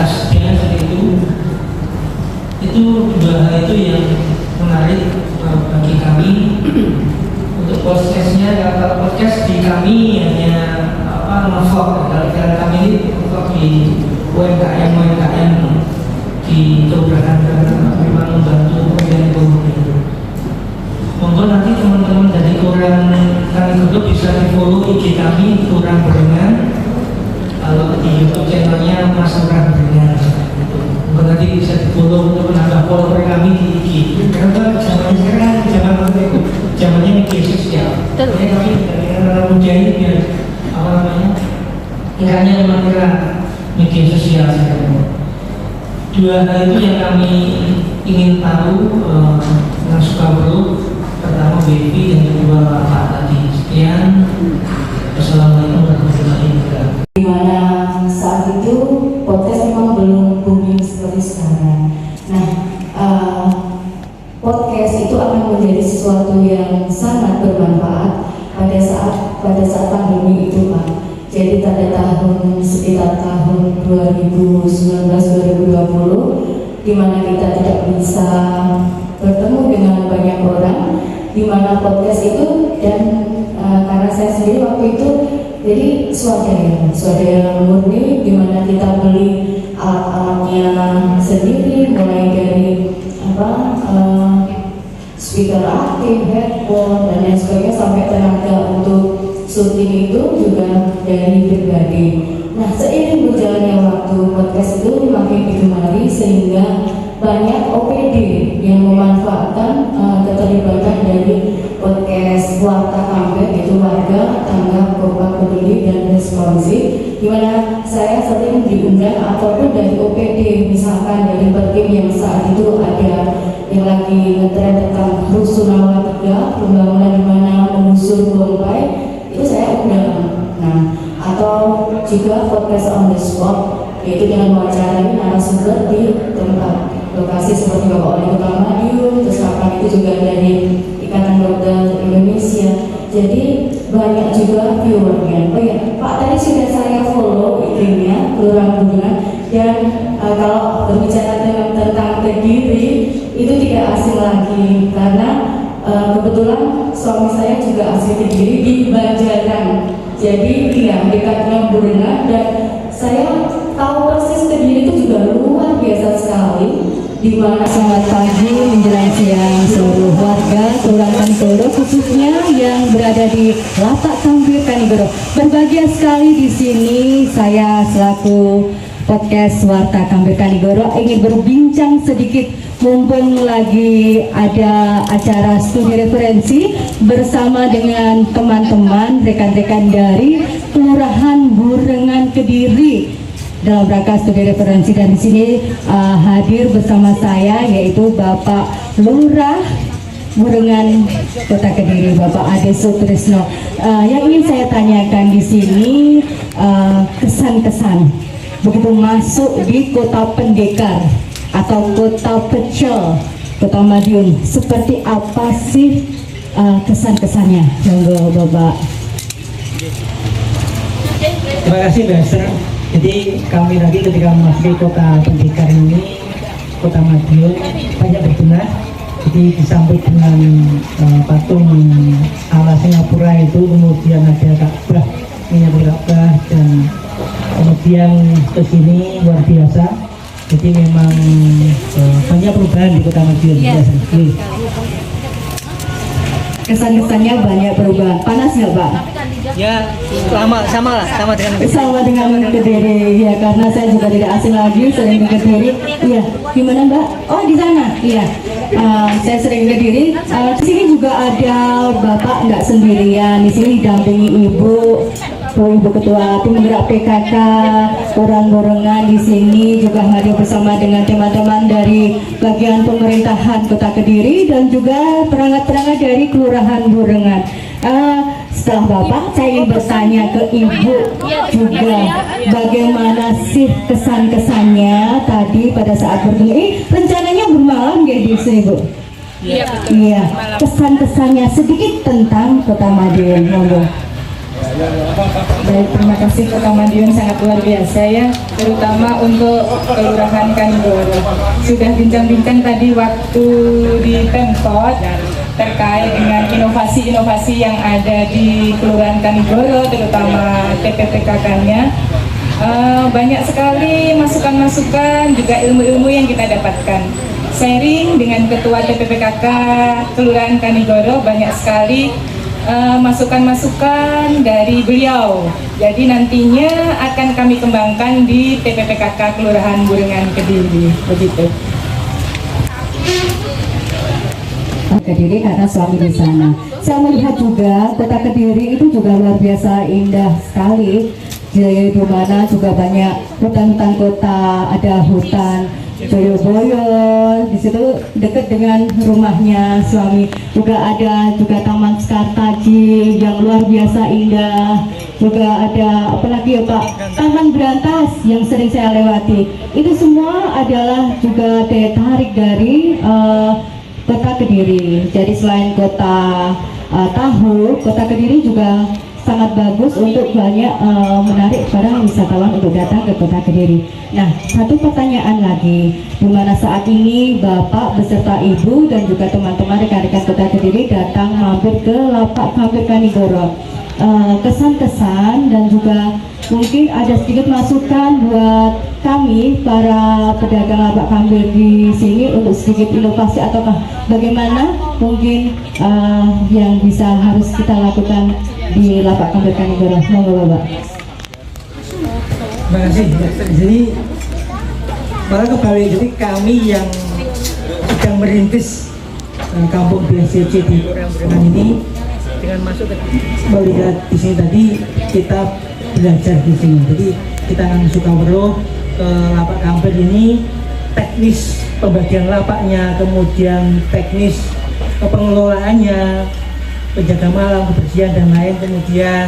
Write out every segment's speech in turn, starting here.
Kasusnya seperti itu dua hal itu yang menarik bagi kami untuk prosesnya. Kalau podcast di kami hanya nge-vlog, kalau kami ini nge-vlog di UMKM di kelurahan karena memang membantu pemulihan ekonomi. Monggo nanti teman-teman dari Kelurahan Kaligodo bisa di follow IG kami Kelurahan Berengan. Kalau di YouTube channelnya Mas Lurah Berengan, monggo nanti bisa di follow untuk menambah follower kami di IG. Karena zamannya sekarang zamannya media sosial. Jadi kami dari anak muda ini biar kiranya memang kira media sosial sekarang. Dua hal itu yang kami ingin tahu dengan Sukabumi. Pertama Baby dan kedua Pak tadi. Sekian. Assalamualaikum warahmatullahi wabarakatuh. Dimana saat itu podcast memang belum booming seperti sekarang. Nah, podcast itu akan menjadi sesuatu yang sangat bermanfaat pada saat pandemi itu, Pak. Jadi pada sekitar tahun 2019-2020, di mana kita tidak bisa bertemu dengan banyak orang, di mana podcast itu dan karena saya sendiri waktu itu jadi swadaya murni, di mana kita beli alat-alatnya sendiri, mulai dari speaker aktif, headphone dan lain sebagainya, sampai tenaga untuk syuting itu juga dari pribadi. Nah, seiring berjalannya waktu, podcast itu makin digemari sehingga banyak OPD yang memanfaatkan keterlibatan dari podcast Warta Kampir, yaitu warga, tanggap, kompak, peduli, dan responsif, di mana saya sering diundang ataupun dari OPD, misalkan dari Perkim yang saat itu ada yang lagi ngetren tentang Rusunawa 3, pembangunan di mana mengusur bonsai, itu saya undang. Nah, atau juga podcast on the spot, yaitu dengan mewawancarai narasumber di tempat lokasi seperti Bapak Wali Kota Madiun, terus kapan itu juga dari Ikatan Dokter Indonesia. Jadi banyak juga viewernya. Oh ya, Pak tadi sudah saya follow IG-nya Kelurahan Berengan, dan kalau berbicara tentang Kediri itu tidak asing lagi karena kebetulan suami saya juga asli Kediri di Banjaran. Jadi ya dekatnya Berengan, dan saya tahu persis Kediri itu juga luar biasa sekali. Di mana selamat pagi menjelang siang seluruh warga Kelurahan Kanigoro, khususnya yang berada di Latak Kampir Kanigoro. Berbahagia sekali di sini saya selaku podcast Warta Kampir Kanigoro ingin berbincang sedikit mumpung lagi ada acara studi referensi bersama dengan teman-teman rekan-rekan dari Kelurahan Berengan Kediri dalam rangka studi referensi. Dan di sini hadir bersama saya yaitu Bapak Lurah Berengan Kota Kediri, Bapak Ade Sutrisno. Yang ingin saya tanyakan di sini kesan-kesan begitu masuk di kota pendekar atau kota pecel, Kota Madiun, seperti apa sih kesan-kesannya? Monggo Bapak. Terima kasih Mbak Esther. Jadi kami nanti ketika memasuki kota pendekar ini, Kota Madiun, banyak berbenah. Jadi disambut dengan patung ala itu, kemudian ada Ka'bah, miniatur Ka'bah, dan kemudian ke sini luar biasa. Jadi memang banyak perubahan di Kota Madiun. Kesan-kesannya banyak perubahan. Panas nggak Pak? Ya, sama dengan Sama dengan Kediri ya, karena saya juga tidak asing lagi, sering ke Kediri. Iya, gimana Mbak? Oh di sana, iya. Saya sering ke Kediri. Di sini juga ada Bapak nggak sendirian. Di sini didampingi Ibu Ketua Tim Gerak PKK, orang-orangan di sini juga hadir bersama dengan teman-teman dari bagian pemerintahan Kota Kediri dan juga perangkat-perangkat dari Kelurahan Burengan. Setelah Bapak, saya ingin bertanya ke Ibu juga, bagaimana sih kesan-kesannya tadi pada saat bertemu? Rencananya bermalam ya di sini Bu? Iya, kesan-kesannya sedikit tentang Kota Madiun, monggo. Baik, terima kasih. Kota Madiun sangat luar biasa ya, terutama untuk Kelurahan Kanigoro. Sudah bincang-bincang tadi waktu di Pemkot terkait dengan inovasi-inovasi yang ada di Kelurahan Kanigoro, terutama TPPKK-nya. Banyak sekali masukan-masukan, juga ilmu-ilmu yang kita dapatkan. Sharing dengan Ketua TPPKK Kelurahan Kanigoro, banyak sekali masukan-masukan dari beliau. Jadi nantinya akan kami kembangkan di TPPKK Kelurahan Burengan Kediri, begitu. Kediri karena suami di sana. Saya melihat juga Kota Kediri itu juga luar biasa indah sekali. Di mana juga banyak hutan-hutan kota, ada hutan Joyoboyo, di situ dekat dengan rumahnya suami. Juga ada Taman Sekartaji yang luar biasa indah. Juga ada apalagi ya Pak, Taman Berantas yang sering saya lewati. Itu semua adalah juga daya tarik dari Kota Kediri. Jadi selain kota tahu, Kota Kediri juga sangat bagus untuk banyak menarik para wisatawan untuk datang ke Kota Kediri. Nah, satu pertanyaan lagi, di mana saat ini Bapak beserta Ibu dan juga teman-teman rekan-rekan Kota Kediri datang mampir ke Lapak Kambir Kanigoro. Kesan-kesan dan juga mungkin ada sedikit masukan buat kami para pedagang lapak kambir di sini untuk sedikit inovasi ataukah bagaimana mungkin yang bisa harus kita lakukan di lapak kambir Kanigoro. Monggo Bapak. Terima kasih. Jadi malah kembali, jadi kami yang sedang merintis kampung BSCC di Burengan ini, dengan masuk melihat di sini tadi kita belajar di sini. Jadi kita akan Sukawero ke lapak kambir ini, teknis pembagian lapaknya, kemudian teknis pengelolaannya, penjaga malam, kebersihan dan lain, kemudian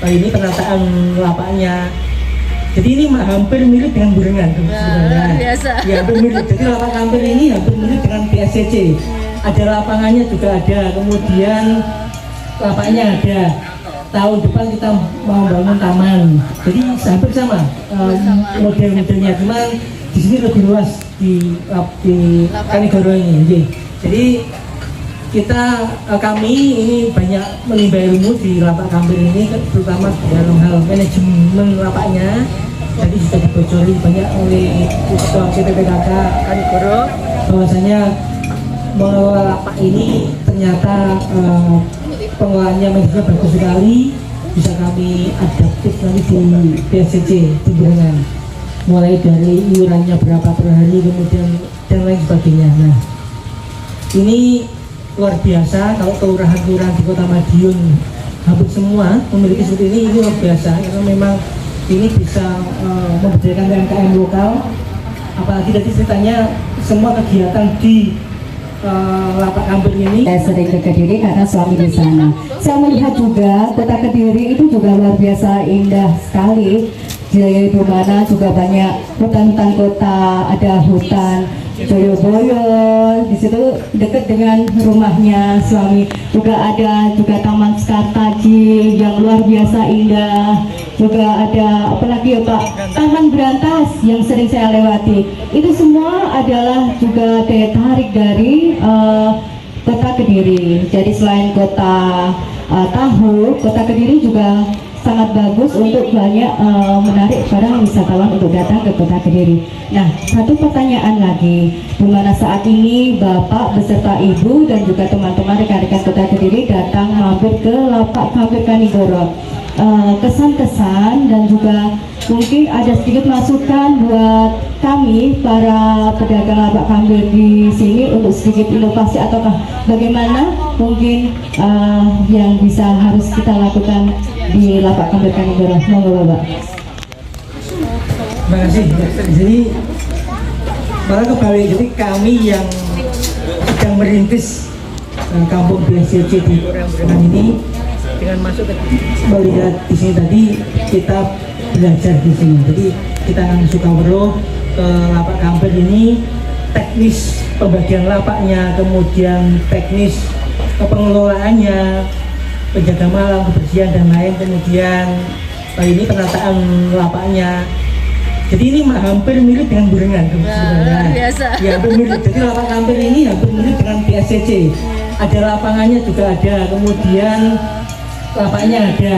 ini penataan lapaknya. Jadi ini hampir mirip dengan Burengan sebenarnya. Ya, hampir mirip. Jadi lapak kambir ini hampir mirip dengan PSCC. Ada lapangannya juga ada, kemudian lapaknya ada. Tahun depan kita mau bangun taman, jadi hampir sama model-modelnya, cuman di sini lebih luas di Kanigoro ini. Jadi kami ini banyak menimba ilmu di lapak kambir ini, terutama dalam hal manajemen lapaknya. Jadi sudah dibocori banyak oleh Ketua TPPKK Kanigoro bahwasanya mengelola lapak ini ternyata pengelolaannya manajemennya bagus sekali, bisa kami adaptif nanti di PSCC di Burengan, mulai dari iurannya berapa per hari, kemudian dan lain sebagainya. Nah, ini luar biasa kalau kelurahan-kelurahan di Kota Madiun hampir semua memiliki seperti ini luar biasa, karena memang ini bisa memberdayakan UMKM lokal. Apalagi tadi ceritanya semua kegiatan di lapak kambir ini. Saya sering ke Kediri karena suami di sana. Saya melihat juga Kota Kediri itu juga luar biasa indah sekali. Di mana juga banyak hutan-hutan kota, ada hutan Joyoboyo, di situ dekat dengan rumahnya suami. Juga ada Taman Sekartaji yang luar biasa indah. Juga ada apalagi ya Pak, Taman Berantas yang sering saya lewati. Itu semua adalah juga daya tarik dari Kota Kediri. Jadi selain kota tahu, Kota Kediri juga sangat bagus untuk banyak menarik para wisatawan untuk datang ke Kota Kediri. Nah, satu pertanyaan lagi, di mana saat ini Bapak beserta Ibu dan juga teman-teman rekan-rekan Kota Kediri datang mampir ke Lapak Kambir Kanigoro. Kesan-kesan dan juga mungkin ada sedikit masukan buat kami para pedagang lapak kambir di sini untuk sedikit inovasi ataukah bagaimana mungkin yang bisa harus kita lakukan di lapak kambir Kanigoro. Monggo Bapak. Terima kasih. Jadi malah kembali, jadi kami yang sedang merintis kampung BSCC di Orang-Berengan ini dengan masuk ke melihat di sini tadi kita belajar di sini. Jadi kita akan Sukawero ke lapak kambir ini, teknis pembagian lapaknya, kemudian teknis pengelolaannya, penjaga malam, kebersihan dan lain, kemudian ini penataan lapaknya. Jadi ini hampir mirip dengan Burengan sebenarnya. Ya, hampir mirip. Jadi lapak kambir ini hampir mirip dengan PSCC. Ada lapangannya juga ada, kemudian lapaknya ada.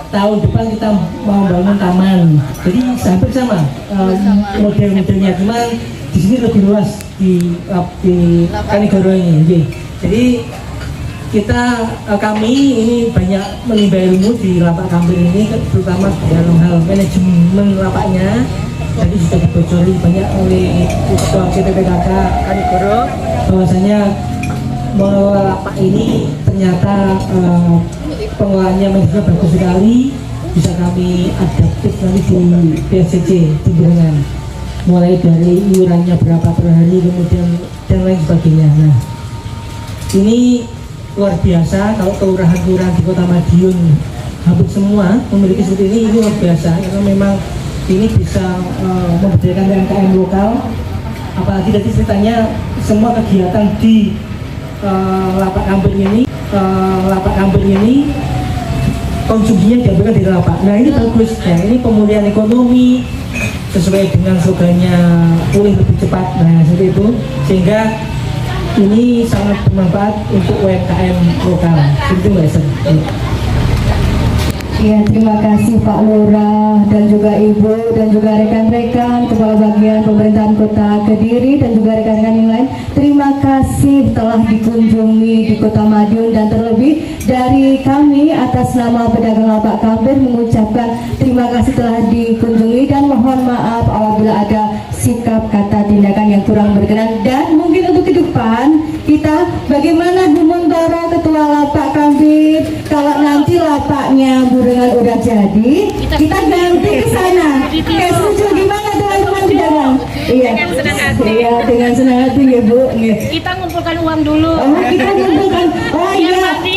Tahun depan kita mau bangun taman, jadi hampir sama model-modelnya, cuman di sini lebih luas di Kanigoro ini. Jadi kami ini banyak menimba ilmu di lapak kambir ini, terutama dalam hal manajemen lapaknya. Jadi sudah dibocori banyak oleh Ketua CPPKK Kanigoro bahwasanya mengelola lapak ini ternyata pengelolaannya manajemen bagus sekali, bisa kami adaptif nanti di PSCC di Burengan, mulai dari iurannya berapa per hari, kemudian dan lain sebagainya. Nah, ini luar biasa kalau kelurahan-kelurahan di Kota Madiun hampir semua memiliki seperti ini luar biasa, karena memang ini bisa memberdayakan UMKM lokal. Apalagi tadi ceritanya semua kegiatan di lapak kambir ini konsumsinya diambilkan dari lapak. Nah, ini bagus ya, ini pemulihan ekonomi sesuai dengan slogannya pulih lebih cepat. Nah, seperti itu, sehingga ini sangat bermanfaat untuk UMKM lokal. Itu Mbak Esther. Ya, terima kasih Pak Lurah dan juga Ibu dan juga rekan-rekan Kepala Bagian Pemerintahan Kota Kediri dan juga rekan-rekan yang lain. Terima kasih telah dikunjungi di Kota Madiun, dan terlebih dari kami atas nama pedagang lapak kambir mengucapkan terima kasih telah dikunjungi dan mohon maaf apabila ada sikap kata tindakan yang kurang berkenan. Dan mungkin untuk ke depan kita bagaimana Bumontoro Ketua Lapak Kambir, kalau nanti lapaknya Burengan udah jadi, kita ganti ke sana. Kayak setuju gimana teman-teman pedagang? Iya. Dengan senang hati. Iya, dengan senang hati ya Bu. Kita ngumpulkan uang dulu. Oh, kita kumpulkan. Oh iya, berarti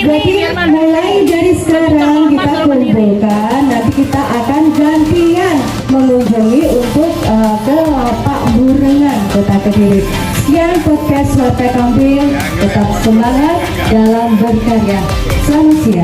mulai dari sekarang kita kumpulkan. Nanti kita akan gantian mengunjungi untuk ke lapak Burengan Kota Kediri. Sekian podcast Lapak Kambir. Tetap semangat dalam berkarya. Selamat siang.